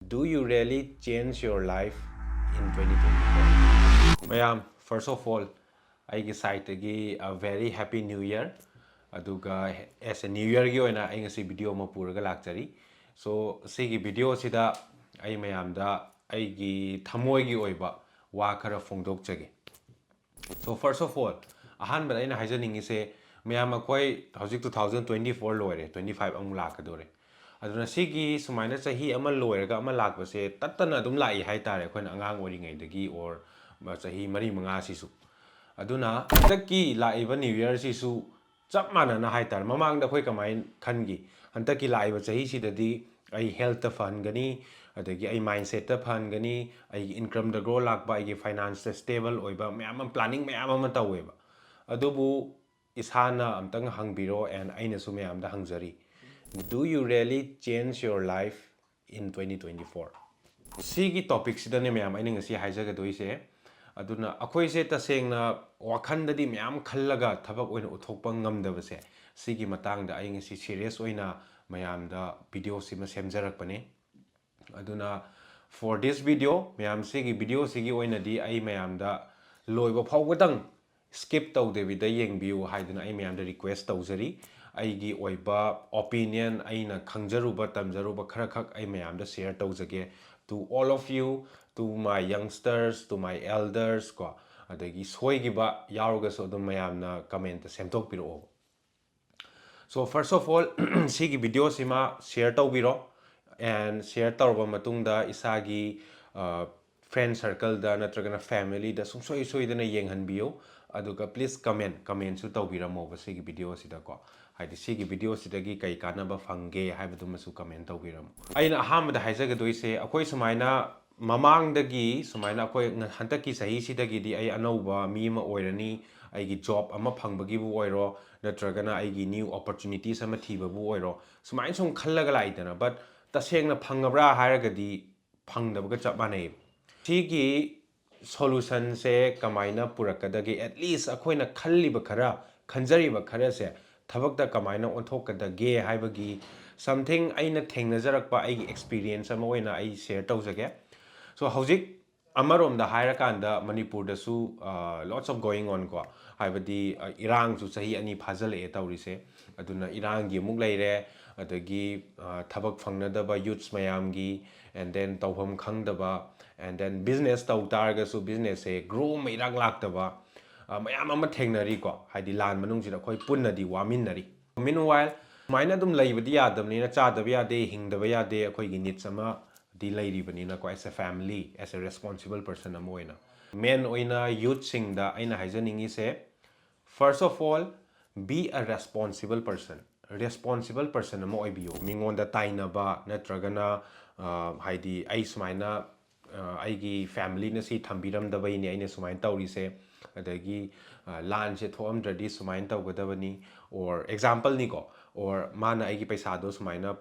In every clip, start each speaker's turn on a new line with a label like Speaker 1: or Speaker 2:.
Speaker 1: Do you really change your life in 2024? Mayam, first of all, I site a very happy new year. Aduga as a new year gi oina ai ngasi video ma puraga lakchari. So sigi video sida ai mayam da ai gi thamoi gi oiba wa khara phongdok chage. So first of all, ahan ba aina haijaningi se mayam akoi hojik 2024 loire 25 amuk lakadore. aduna sigi sumaina chahi ama loiraga ama lakbase tattana adum lai haitare akhona angang oringai dagi or chahi mari manga sisu aduna hantaki laiba new year sisu chap manana haitare mamang da khoi kamai khangi hantaki laiba chahi sidadi ai health ta fan gani adagi ai mindset ta fan gani ai income da grow lakba ai finance stable oiba mayam planning mayam ama taweba adubu isana amtang hangbiro and aina su mayam da hangjari. Do you really change your life in 2024? Sigi topic sida ne mayam aina ngasi haijaga doise aduna akhoi se tasengna wakhanda di mayam khallaga thabak oina uthokpa ngamdabase sigi matang da ai ngasi serious oina mayam da video sima semjarak pane aduna for this video mayam sigi video sigi oina di ai mayam da loiba phawgadang skip tawdebida yengbiu haiduna ai mayam da request tawjari aigi oiba opinion aina khangjaruba tamjaruba khara khak ai mayam da share tawjage to all of you, to my youngsters, to my elders ko adagi soigiba yaruga so dum mayam na comment semtok piro. So first of all sigi video sima share tawbiro and share tawba matungda isagi friend circle da natragana family da sumsoi soidana yenghanbiyo aduga please comment su tawbiramo ba sigi video sida ko haidi sigi video sidagi kai kanaba fange haibaduma su comment tawbiramo aina ahamada haijaga doise akoi sumaina mamang dagi sumaina akoi hantaki sahi sidagi di ai anauba mi ma oirani aigi job ama phangbagi bu oiro natragana aigi new opportunities ama thiba bu oiro sumain sum khallaga laidana but tasengna phangabra hairagadi phangdabaga chap manai sigi solution se kamaina purakadagi at least akoina khalliba khara khanjariba khara se thabakta kamaina onthokadage haibagi something aina thengnajarakpa ai experience ama oina ai share tawjage. So hojik amarom da hairakanda manipur da su lots of going on ko haibadi irang su sahi ani phajal e tawrise aduna irang gi muk leire adagi thabak phangnadaba youths mayam gi and then tawham khangdaba and then business taw targa su business e grow mai rak laktaba mayam ama thengnari ko haidi lan manung sida khoi punna di waminari. Meanwhile maina dum laibadi yadamni na chadaba yade hingdaba yade akhoi gi needs ama di lairibani na ko as a family as a responsible person amoina men oina youth sing da aina haijaningi se first of all be a responsible person. Responsible person amo oibiyo mingonda tainaba natragana haidi ai sumaina aigi family na si thambiram dabai ni aina sumain tawrise adagi lan se thoamdradi sumain tawgadabani or example ni ko or mana aigi paisa do sumaina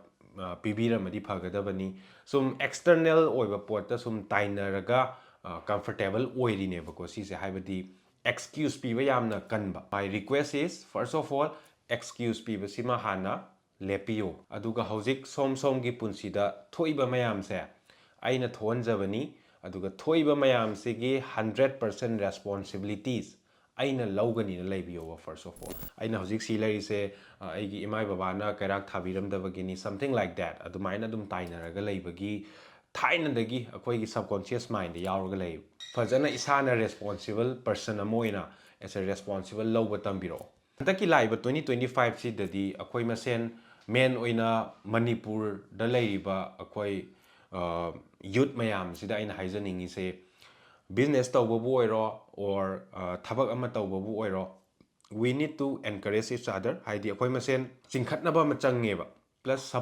Speaker 1: pibiramadi phagadabani sum external oiba pot sum tainaraga comfortable oirineba ko si se haibadi excuse piba yamna kanba. My request is first of all excuse piba sima hana lepiyo aduga hojik som gi punsida thoiba mayam se aina thonjabani aduga thoiba mayam sigi 100% responsibilities aina laugani na laibiyo first of all aina hojik si lai se aigi imai baba na kairak thabiram dabagini something like that adumaina dum tainaraga laibagi thaina dagi akoi gi subconscious mind yauraga lai fajana isana responsible person amoina as a responsible lawba tambiro hantaki laiba 2025 si dadi akoi masen men oina manipur da laiba akoi youth mayam sida aina haijaningi se business tawbabu oiro or thabak ama tawbabu oiro we need to encourage each other haidi akoi masen chingkhatnaba ma changeba plus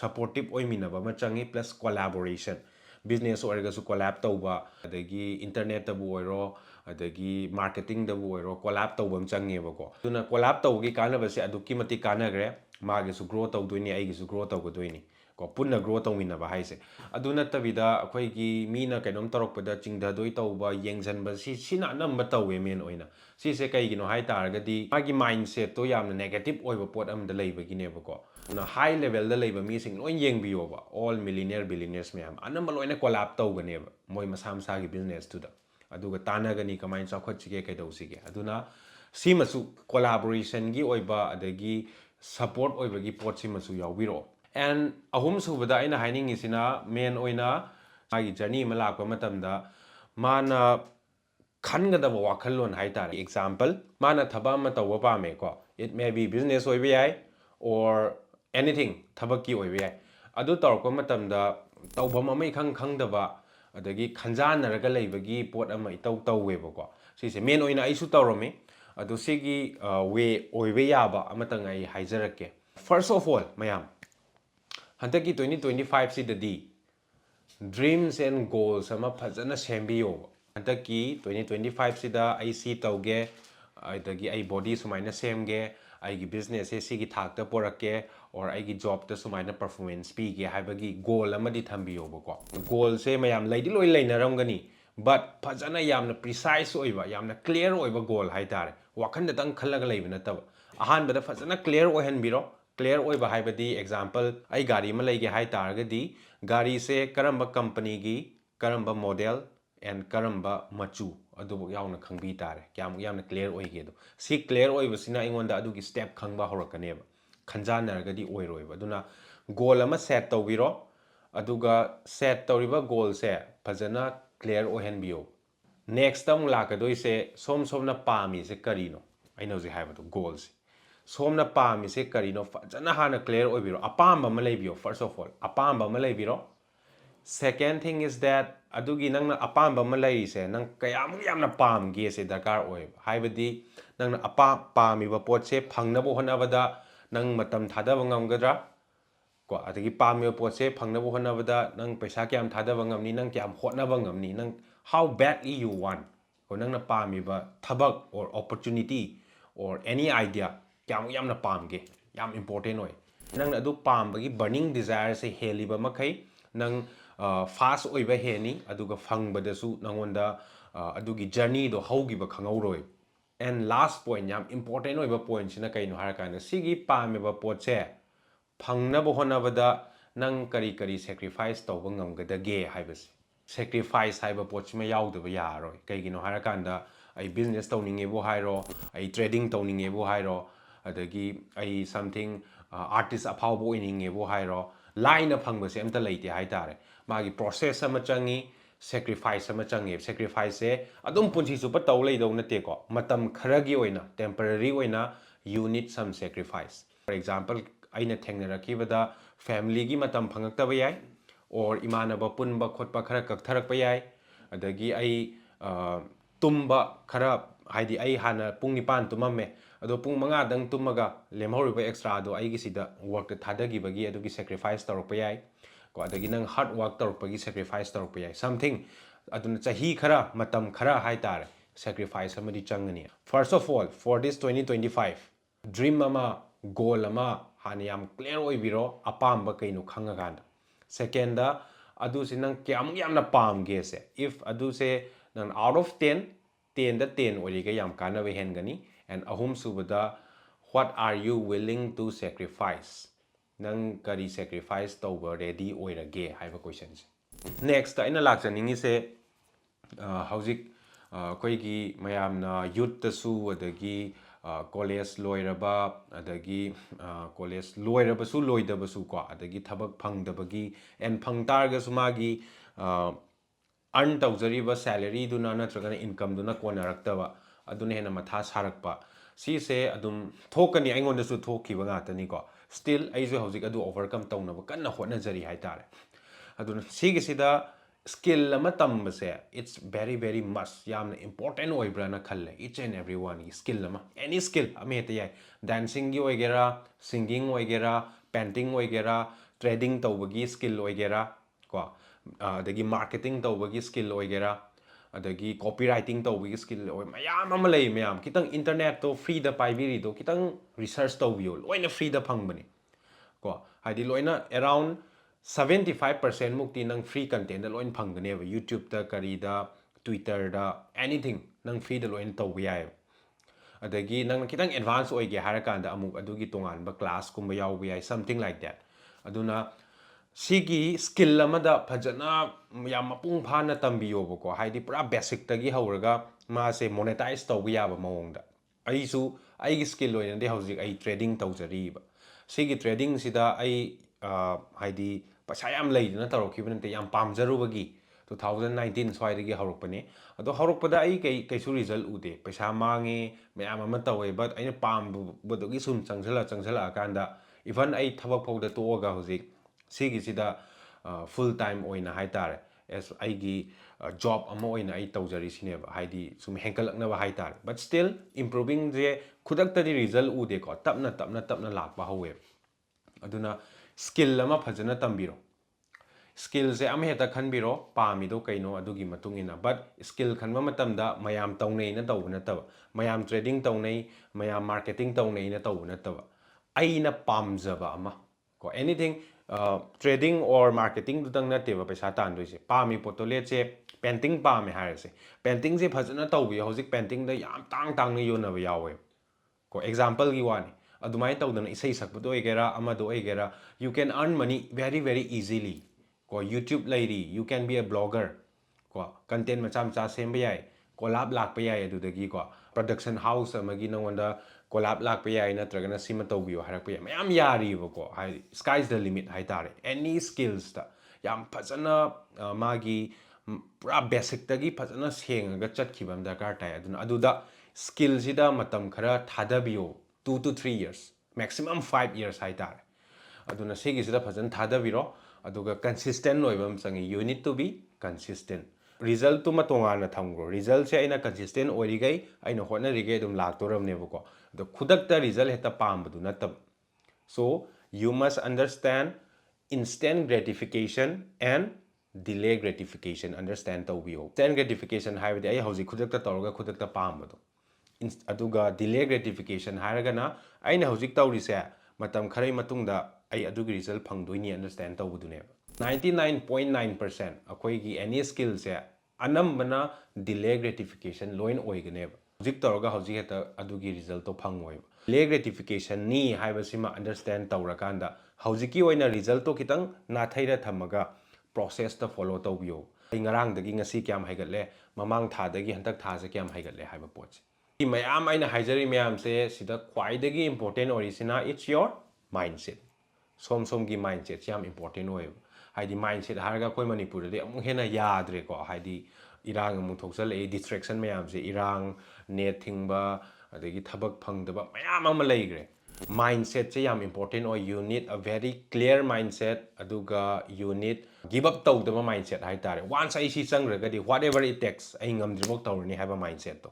Speaker 1: supportive oiminaba ma changi plus collaboration business oirga su collab tawba adagi internet tabu oiro adagi marketing dabu oiro collab tawbam changeba ko tuna collab tawgi kanaba se aduki mati kanagre magi su grow tawdoini aigi su grow tawgodoini ko punna grow tawminaba haise adu nattabida akhoi mina kainom tarokpada chingdadoi tawba yengjanba sina namba tawe men oina sise kaigino hai taragadi magi mindset to yamna negative oiba pot amda leibagine ko na high level da leiba mi sing loin yengbiyoba all millionaire billionaires mayam anamba loina collab tawganeba moi masa masa gi business to da aduga tanagani kamain chawkhatsige kaidosige aduna simasu collaboration gi oiba adagi support oiba gi pot simasu yawbiro and ahum subada aina haining isina main oina magi journey ma lakpa matamda mana khangadaba wakhallon haitare example mana thaba ma tawba pame ko it may be business oiba yai or anything thabaki oiba yai adu tawrko matamda tawba mamai khangdaba adagi khanjanaraga leibagi pot ama itaw tawweba ko sise main oina aisu tawrame adu sigi way oiba yaba amatang ai haijarake first of all mayam Hantaki 2025 sidadi dreams and goals ama fazana sembiyo Hantaki 2025 sida ai si tawge aidagi ai body sumaina semge ai gi business e sigi thakta porake or ai gi job ta sumaina performance pi ge haibagi goal ama di thambiyo bako goal se mayam laidi loi lainaramgani but fazana yamna precise oiba yamna clear oiba goal haitare wakhanda tang khalaga leibna tab ahan bada fazana clear oihan biro clear oiba haibadi example ai gari ma leige hai taragadi gari se karamba company gi karamba model and karamba machu adubu yauna khangbi tare kyam yamna clear oige do si clear oiba sina ingonda adugi step khangba horakaneba khanjanaragadi oiroiba aduna goal ama set tawbiro aduga set tawriba goal se fazana clear ohenbiyo next tam lakadoi se somna pami se karino aina hoji haibado goals somna pami se karino fazana hana clear oibiro apamba ma leibio first of all apamba ma leibiro second thing is that adugi nangna apamba ma leiri se nang kayam yamna pam ge se dakar oi haibadi nangna apa pami ba pot se phangna bo honabada nang matam thadaba ngamgadra ko adagi pami ba pot se phangna bo honabada nang paisa kyam thadaba ngamni nang kyam hotnaba ngamni nang how badly you want ko nangna pami ba thabak or opportunity or any idea kyam yamna pamge yam important oi nang adu pambagi burning desire se heliba makai nang fast oiba heni aduga fangbadasu nangonda adugi journey do haugiba khangauroi and last point yam important oiba point sina kaino harakana sigi pameba potse phangnaba honabada nang kari sacrifice tawba ngamgadage haibasi sacrifice haiba pochima yaudaba yaroi kaigino harakanda ai business tawninge bo hairo ai trading tawninge bo hairo adagi ai something artist afawbo oininge bo hairo line phangbase amta leite haitare magi process ama changi sacrifice ama changi sacrifice se adum punchi super taw leidau nate ko matam kharagi oina temporary oina you need some sacrifice for example aina thengnarakibada family gi matam phangakta yai or imanaba punba khotpa khara kaktharakpa yai adagi ai tumba khara haidi ai hana pung nipan tumamme ado pung manga dang tumaga lemhoriba extra do ai gi sida work ta thadagi bagi adugi sacrifice tarokpa yai ko adagi nang hard work tarokpagi sacrifice tarokpa yai something aduna chahi khara matam khara hai tar sacrifice amadi changani first of all for this 2025 dream ama goal ama hani yam clear oibiro apamba kaino khangaganda second da adu se nang kyam yamna pam ge se if adu se nang out of 10 10 da 10 origa yam kana we hengani and ahum subada what are you willing to sacrifice nang kari sacrifice tawba ready oirage haiba question next aina lakchaningi se hauzik koigi mayamna youth tasu adagi college loiraba adagi college loirabasu loidabasu ko adagi thabak phangdabagi and phangtarga sumagi earn tawjariba salary duna natragana income duna konaraktaba aduna hena matha sarakpa si se adum thokani aingonda su thokiba ngatani ko still aizu hojik adu overcome tawnaba kanna hotna jari haitare aduna sigi sida skill lama tambase it's very must yamna important oibra na khalle each and everyone skill lama any skill amete yai dancing gi oigera singing oigera painting oigera trading tawbagi skill oigera ko adagi marketing tawbagi skill oigera adagi copywriting tawbagi skill oi mayam ama lei mayam kitang internet to free da paibiri do kitang research tawbiyo loina free da phangbani ko hadi loina around 75% mukti nang free content da loin phangganeba YouTube da karida Twitter da anything nang free da loin tawba yai adagi nang kitang advance oige harakanda amuk adugi tonganba class kumba yawba yai something like that aduna sigi skill amada phajana yam mapung phana tambiyo ko haidi pura basic tagi hawraga ma se monetize tawba yaba mawongda aisu aigi skill loinande hauzik ai trading tawjariba sigi trading sida ai haidi paisa yam leidna tawrokibana te yam pamjarubagi 2019 swaidagi hawrokpane ado hawrokpada ai kaisu result ude paisa mange mayam ama tawe but aina pambudogi sum changsala kanda even ai thabak phawda toga hauzik sigi sida full time oina haitare as aigi job ama oina ai tawjari sineba haidi sum henkalaknaba haitare but still improving je khudaktadi result ude ko tapna lakpa hawe aduna skill ama phajana tambiro skill se am heta khanbiro pamido kaino adugi matungina but skill khanba matamda mayam tawnei na tawna taba mayam trading tawnei mayam marketing tawnei na tawna taba aina pamjaba ama ko anything trading or marketing dudang na teba paisa tan doise pami potole che painting pame harase painting je phajana tawbi hozik painting da yam tang na yona ba yawe ko example gi wani adumai tawdana isai sakpado egera amado egera you can earn money very easily ko YouTube lady you can be a blogger ko content macha semba yai collab lakpa yai adudagi ko production house amagi nangwanda collab lakpa yai natragana sima tawbiyo harakpa yai mayam yari ko hai sky's the limit hai tare any skills ta yam phajana magi pura basic tagi phajana sengaga chatkiba am darkar tai aduna aduda skill sida matam khara thadabiyo 2 to 3 years maximum 5 years hai tare aduna segi sida phajan thadabiro aduga consistent oibam changi you need to be consistent result to matonga na thamgo result se aina consistent origai aina hona rigai dum laktoram nebako the khudakta result heta pambadu natab so you must understand instant gratification and delay gratification understand tawbiyo instant gratification haibadi ai hauji khudakta tawraga khudakta pambadu aduga delay gratification hairagana aina hauji tawrise matam kharai matungda ai adugi result phangdoini understand tawbudune 99.9% akoigi any skill se anambana delay gratification loin oiganeba hauji tawraga hauji heta adugi result to phangoi delay gratification ni haibasima understand tawrakanda haujiki oina result to kitang na thaira thamaga process ta follow tawbiyo ngarang dagi ngasi kyam haigatle mamang tha dagi hantak tha se kyam haigatle haiba pot mayam aina haijari mayam se sida khwaidagi important orisina it's your mindset som gi mindset yam important oy haidi mindset haraga koi manipur de amung hena yadre ko haidi irang amung thoksal e distraction mayam se irang net thingba adagi thabak phangdaba mayam ama leigre mindset se yam important or you need a very clear mindset aduga you need give up tawdaba mindset hai tare once I see changragadi whatever it takes ai ngamdrimok tawrani haba mindset to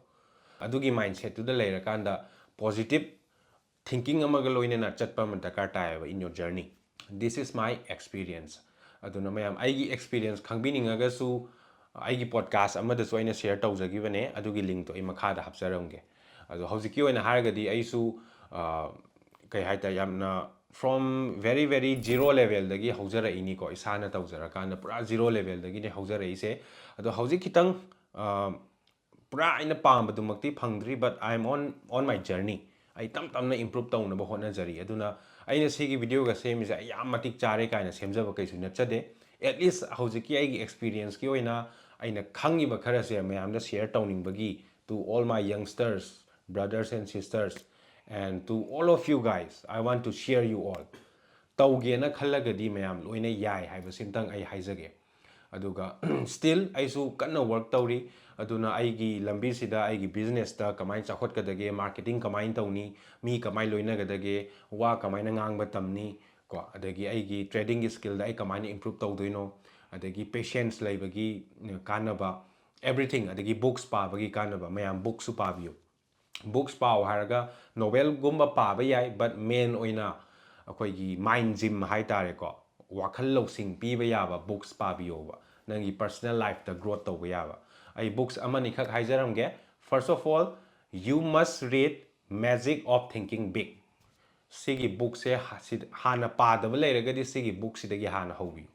Speaker 1: adugi mindset to the layer kanda positive thinking amaga loinena chatpa matakar taeba in your journey this is my experience aduna mayam aigi experience khangbininga su aigi podcast amada su aina share tawjagibane adugi link to imakha da hapsaramge adu hojiki oina haragadi aisu kai haita yamna from very zero level dagi hojara ini ko isana tawjara kana pura zero level dagi ne hojara ise adu hojik kitang pura aina pambadumakti phangdri but I am on my journey ai tamna improve tawna ba hona jari aduna aina sigi video ga same is yam matik chare kaina semjaba kaisu nachade at least hojiki aigi experience ki oina aina khangi ba khara se mayam da share tawning bagi to all my youngsters brothers and sisters and to all of you guys I want to share you all tawge na khallagadi mayam loina yai haiba simtang ai haijage aduga still aisu kanna work tawri aduna aigi lambi sida aigi business ta kamai chakhot kadage marketing kamai tawni mi kamai loina gadage wa kamai na ngang ba tamni ko adagi aigi trading skill da ai kamai improve tawdoino adagi patience laibagi kanaba everything adagi books pa bagi kanaba mayam books su pabiyo books pau haraga novel gumba paba yai but main oina akoigi mind gym hai tare ko wakhal losing piba yaba books pabiyo ba nangi personal life da growth tawba yaba ai books amani khak haijaramge first of all you must read magic of thinking big sigi book se hana padaba leiragadi sigi book sidagi hana hobi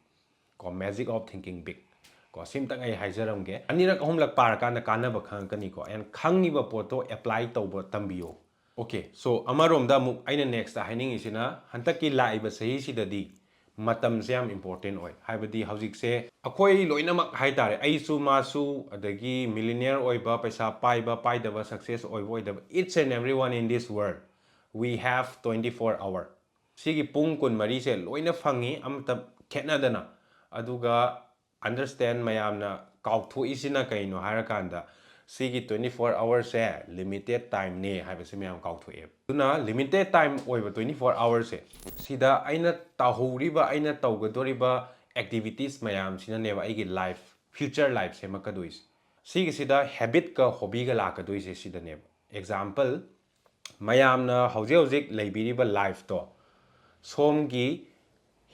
Speaker 1: ko magic of thinking big ko simtang ai haijaramge anirak ahumlak parakana kanaba khangkani ko and khangiba poto apply tawba tambiyo. Okay, so amaromda muk aina next haining isina hantaki laiba sahi sidadi matam se yam important oi haibadi haujik se akhoi loinamak haitare aisu masu adagi millionaire oiba paisa paiba paidaba success oiba oidaba each and everyone in this world we have 24 hour sigi pung kun mari se loina phangi amta khetnadana aduga understand mayamna kauthu isina kaino harakanda sigi 24 hours se limited time ne haibase mayam kauthu e tuna limited time oiba 24 hours se sida aina tahuriba aina tawgadoriba activities mayam sina neba aigi life future life se makaduis sigi sida habit ka hobby ga lakaduis se sida neba example mayamna hauji hauji leibiriba life to somgi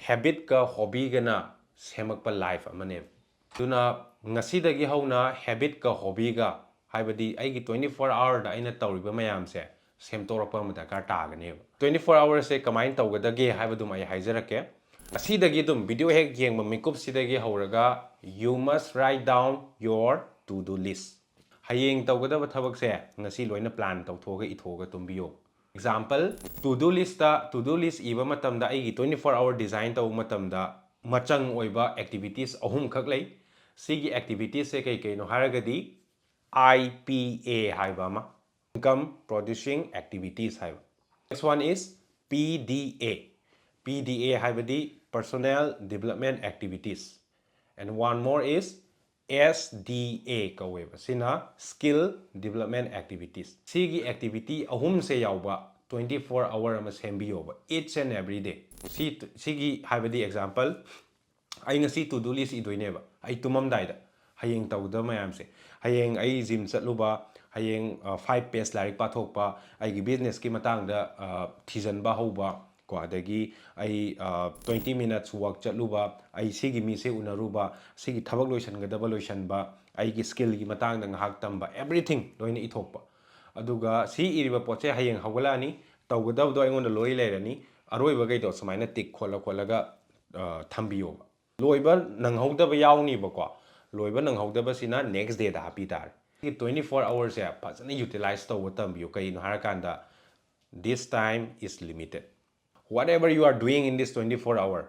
Speaker 1: habit ka hobby gana semakpa life amane tuna ngasidagi hauna habit ka hobby ga haibadi aigi 24 hour da aina tawriba mayam se semtorapa ma dakar tagane 24 hours se kamain tawgadage haibadum ai haijarake asidagi dum video hek yengba mikup sidagi hauraga you must write down your to do list hayeng tawgadaba thabak se ngasi loina plan tawthoga ithoga tumbiyo example to do list iba matamda aigi 24 hour design taw matamda machang oiba activities ahum khak lei sigi activities se kai kai no haragadi IPA haiba ma income producing activities haiba next one is PDA haibadi personal development activities and one more is SDA kaweba sina skill development activities sigi activity ahum se yauba 24 hour ama sembiyoba each and every day sigi haibadi example ai ngasi to do list idoineba ai tumamdaida hayeng tawda mayam se hayeng ai gym chatluba hayeng 5 page larik pathokpa ai gi business ki matang da thijanba hoba ko adagi ai 20 minutes work chatluba ai sigi mi se unaruba sigi thabak loisan gadaba loisanba ai gi skill gi matang da ngahak tamba everything loina ithokpa aduga si iriba poche hayeng hawgalani tawgadabdo aingonda loi leirani aroiba gaido sumaina tik kholaga thambiyo loiba nanghawdaba yawnibako loiba nanghawdaba sina next day da happy tar 24 hours se fazana utilize tawba tambiyo kaino harakanda this time is limited whatever you are doing in this 24 hour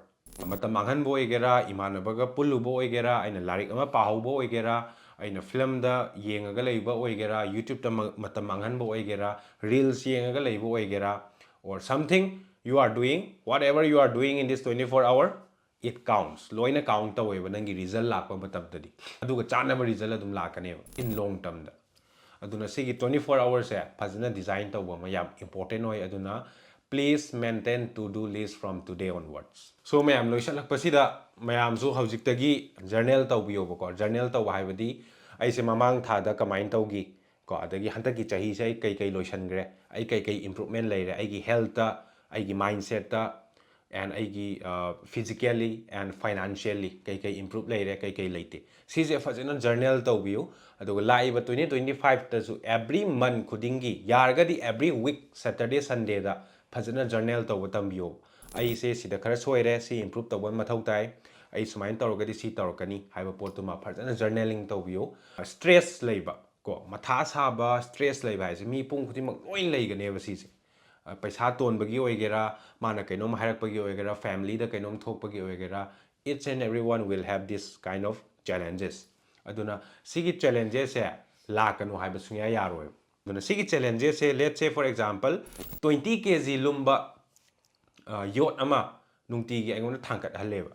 Speaker 1: matam manghanbo oigera imanabaga pullubo oigera aina larik ama pahawbo oigera aina film da yengaga leiba oigera youtube ta matam manghanbo oigera reels yengaga leiba oigera or something you are doing whatever you are doing in this 24 hour it counts loina count taweba nangi result lakpa matamtadi aduga chanaba result adum lakaneba in long term da aduna sigi 24 hours se fazana design tawba ma yam important oi aduna please maintain to do list from today onwards so mayam loisalak pasida mayam su haujiktagi journal tawbiyoba ko journal tawba haibadi aise mamang thada kamain tawgi ko adagi hantaki chahi se kai kai loisangre ai kai improvement leire ai gi health ta ai gi mindset ta and aigi physically and financially kai improve leire kai leite sise fazena journal tawbiyo aduga laiba 2025 ta su every month khudingi yargadi every week saturday sunday da fazena journal tawba tambiyo ai se sida khara soire si improve tawba mathau tai ai sumain tawragadi si tawrakani haiba potuma fazena journaling tawbiyo stress leiba ko matha saba stress leiba haise mi pung khudimak loin leiganeba sise paisa tonbagi oigera mana kainom hairakpagi oigera family da kainom thokpagi oigera each and everyone will have this kind of challenges aduna sigi challenges se lakanu haiba sunya yaroi aduna sigi challenges se let's say for example 20 kg lumba yot ama nungti gi aingon thangkat haleba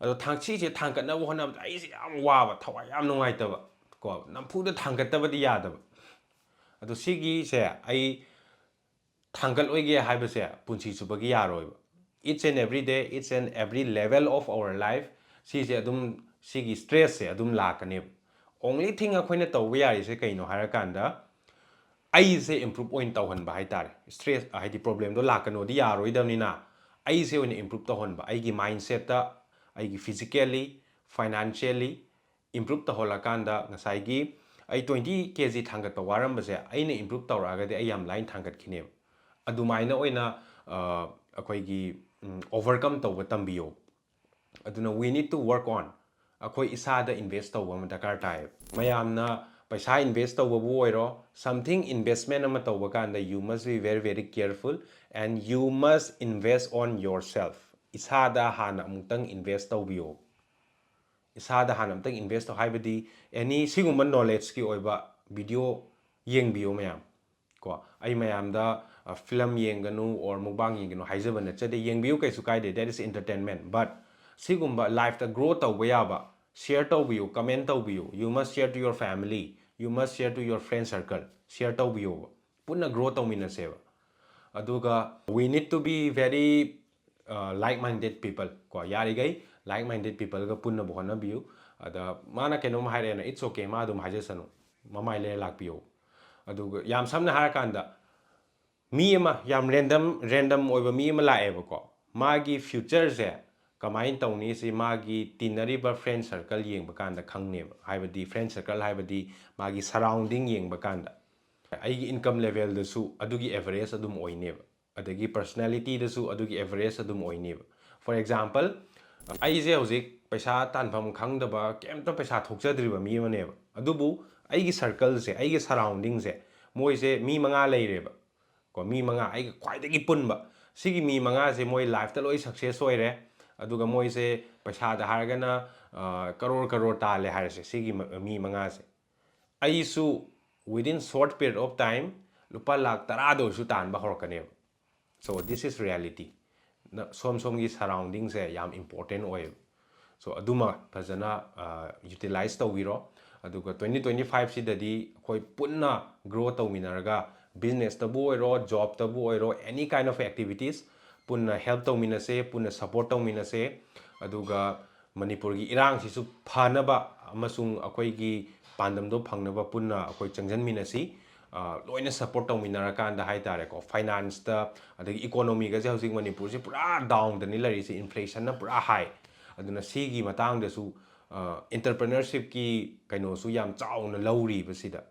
Speaker 1: ado thangchi se thangkat na hona ai se yam waba thawai yam nungai taba ko nampu da thangkat tabadi yadaba ado sigi se ai thangal oige haibase punchi subagi yaroiba each and every day each and every level of our life sise adum sigi stress se adum lakane only thing akoina tawba yari se kaino harakanda ai se improve point tawhan ba haitare stress haidi problem do lakano di yaroidamnina ai se one improve tawhan ba ai gi mindset ta ai gi physically financially improve tawholakanda ngasai gi ai 20 kg thangat tawaram base aina improve tawragade ai yam line thangat khine adumaina oina ꯑꯩꯈꯣꯏꯒꯤ overcome ꯇꯧꯕ ꯇꯝꯕꯤꯌꯣ ꯑꯗꯨꯅ we need to work on ꯑꯩꯈꯣꯏ ꯏꯁꯥꯗ invest ꯇꯧꯕ ꯑꯃ ꯗꯔꯀꯥꯔ ꯇꯥꯏ ꯃꯌꯥꯝꯅ ꯄꯩꯁꯥ invest ꯇꯧꯕꯕꯨ ꯑꯣꯏꯔꯣ something investment ꯑꯃ ꯇꯧꯕ ꯀꯥꯟꯗ you must be very very careful and you must invest on yourself ꯏꯁꯥꯗ ꯍꯥꯟꯅ ꯑꯃꯨꯛꯇꯪ invest ꯇꯧꯕꯤꯌꯣ ꯏꯁꯥꯗ ꯍꯥꯟꯅ ꯑꯃꯨꯛꯇꯪ invest ꯇꯧ ꯍꯥꯏꯕꯗꯤ ꯑꯦꯅꯤ ꯁꯤꯒꯨꯝꯕ ꯅꯣꯂꯦꯖꯀꯤ ꯑꯣꯏꯕ ꯚꯤꯗꯤꯑꯣ ꯌꯦꯡꯕꯤꯌꯣ ꯃꯌꯥꯝ ꯀꯣ ꯑꯩ ꯃꯌꯥꯝꯗ ꯐꯤꯂꯝ ꯌꯦꯡꯒꯅꯨ ꯑꯣꯔ ꯃꯨꯛꯕꯥꯡ ꯌꯦꯡꯒꯅꯨ ꯍꯥꯏꯖꯕ ꯅꯠꯆꯗꯦ ꯌꯦꯡꯕꯤꯌꯨ ꯀꯩꯁꯨ ꯀꯥꯏꯗꯦ that is entertainment but sigumba life ta grow tawba yaba share tawbiyu comment tawbiyu you must share to your family you must share to your friend circle share tawbiyu punna grow tawminaseba aduga we need to be very like minded people ko yari gai like minded people ga punna bohna biyu ada mana kenom hairena it's okay ma adum hajesanu mamai le lakpiyo aduga yam samna harakanda mi ama yam random oiba mi ama laeba ko magi future se kamain tawni si magi tinariba friend circle yengba kanda khangneba haibadi friend circle haibadi magi surrounding yengba kanda aigi income level da su adugi average adum oineba adagi personality da su adugi average adum oineba for example aise hojik paisa tanpham khangdaba kemta paisa thokjadriba mi amaneba adubu aigi circle se aigi surrounding se moise mi manga leireba ko mi manga ai khwaidagi punba sigi mi manga se moi life ta loi success oire aduga moi se paisa da hargana crore tale harse sigi mi manga se ai su within short period of time lupa lakh tara do su tan ba horkane so this is reality som gi surrounding se yam important oil so aduma fazana utilize tawiro aduga 2025 sidadi khoi punna grow tawminaraga business tabu oiro job tabu oiro any kind of activities punna help tawminase punna support tawminase aduga manipur gi irang sisu phanaba amasung akoi gi pandamdo phangnaba punna akoi changjanminasi loina support tawminarakanda haitare ko finance ta adagi economy ga je hojik manipur se pura down da ni lari se inflation na pura high aduna sigi matang da su entrepreneurship ki kaino su yam chauna lauri basida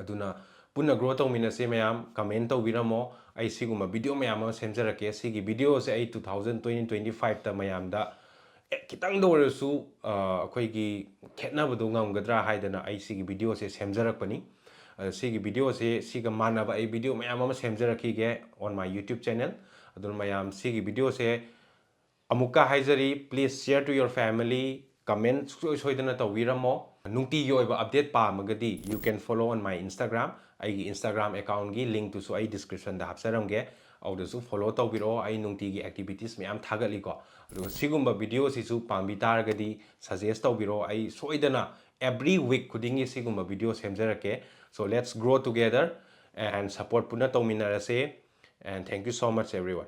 Speaker 1: aduna punna grow tawminase mayam comment tawbiramo ai siguma video mayam ama semjarake sigi video se ai 2025 ta mayam da kitang do su akoi gi khetnabadu ngamgadra haidana ai sigi video se semjarakpani sigi video se siga manaba ai video mayam ama semjarakige on my YouTube channel aduna mayam sigi video se amuka haijari please share to your family comment soidana tawiramo nungti gi oiba update pa magadi you can follow on my Instagram ai Instagram account gi link to so ai description da hapsaramge auda su follow tawbiro ai nungti gi activities mayam thagali ko adu sigumba video si su pambi targadi suggest tawbiro ai soidana every week khudingi sigumba video semjarake so let's grow together and support puna tawminarase and thank you so much everyone